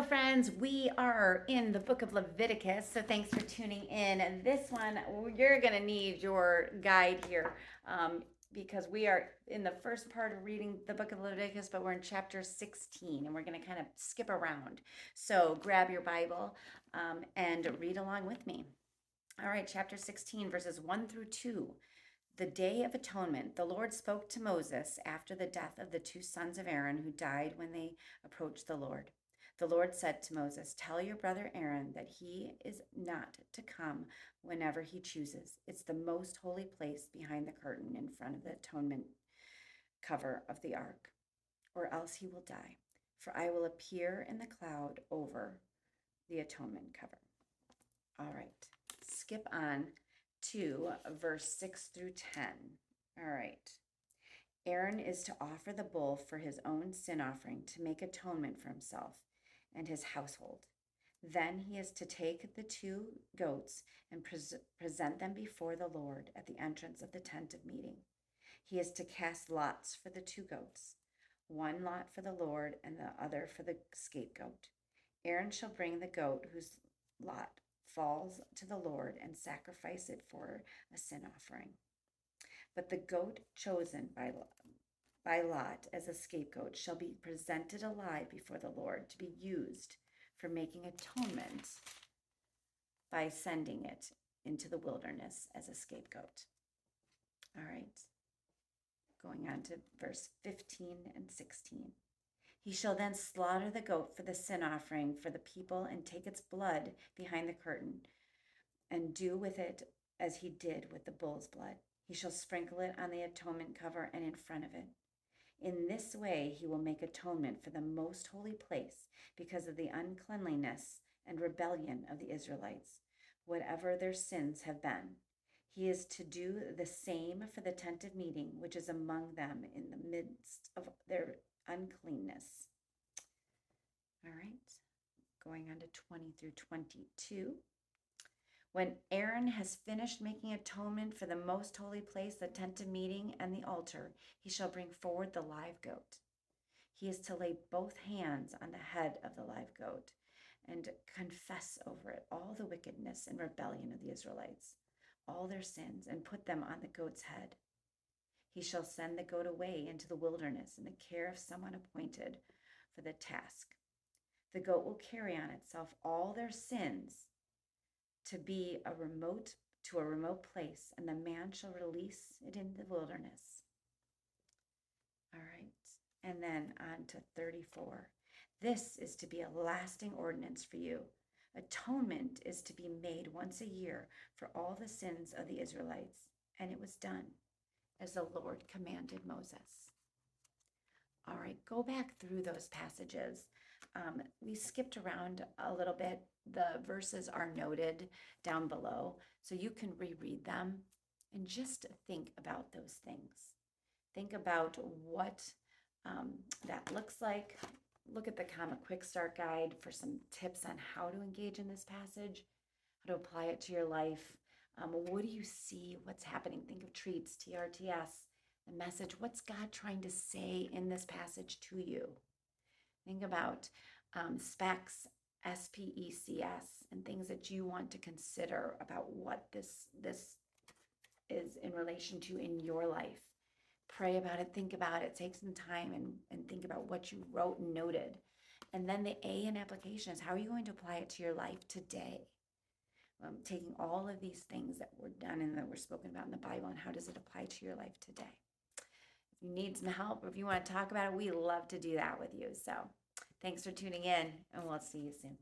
Hello, friends. We are in the book of Leviticus, so thanks for tuning in. And this one, you're going to need your guide here because we are in the first part of reading the book of Leviticus, but we're in chapter 16 and we're going to kind of skip around. So grab your Bible and read along with me. All right, chapter 16, verses 1 through 2. The Day of Atonement. The Lord spoke to Moses after the death of the two sons of Aaron who died when they approached the Lord. The Lord said to Moses, "Tell your brother Aaron that he is not to come whenever he chooses. It's the most holy place behind the curtain in front of the atonement cover of the ark, or else he will die. For I will appear in the cloud over the atonement cover." All right, skip on to verse 6 through 10. All right. Aaron is to offer the bull for his own sin offering to make atonement for himself and his household. Then he is to take the two goats and present them before the Lord at the entrance of the tent of meeting. He is to cast lots for the two goats, one lot for the Lord and the other for the scapegoat. Aaron shall bring the goat whose lot falls to the Lord and sacrifice it for a sin offering. But the goat chosen by lot as a scapegoat shall be presented alive before the Lord to be used for making atonement by sending it into the wilderness as a scapegoat. All right, going on to verse 15 and 16. He shall then slaughter the goat for the sin offering for the people and take its blood behind the curtain and do with it as he did with the bull's blood. He shall sprinkle it on the atonement cover and in front of it. In this way, he will make atonement for the most holy place because of the uncleanliness and rebellion of the Israelites, whatever their sins have been. He is to do the same for the tent of meeting, which is among them in the midst of their uncleanness. All right, going on to 20 through 22. When Aaron has finished making atonement for the most holy place, the tent of meeting, and the altar, he shall bring forward the live goat. He is to lay both hands on the head of the live goat and confess over it all the wickedness and rebellion of the Israelites, all their sins, and put them on the goat's head. He shall send the goat away into the wilderness in the care of someone appointed for the task. The goat will carry on itself all their sins to a remote place, and the man shall release it in the wilderness. All right, and then on to 34. This is to be a lasting ordinance for you. Atonement is to be made once a year for all the sins of the Israelites, and it was done as the Lord commanded Moses. All right, go back through those passages. We skipped around a little bit. The verses are noted down below, so you can reread them and just think about those things. Think about what that looks like. Look at the Common Quick Start Guide for some tips on how to engage in this passage, how to apply it to your life. What do you see? What's happening? Think of treats, TRTS, the message. What's God trying to say in this passage to you? Think about specs, SPECS, and things that you want to consider about what this is in relation to in your life. Pray about it, think about it, take some time and think about what you wrote and noted. And then the A in application is, how are you going to apply it to your life today? Taking all of these things that were done and that were spoken about in the Bible, and how does it apply to your life today? If you need some help, or if you want to talk about it, we love to do that with you. So thanks for tuning in, and we'll see you soon.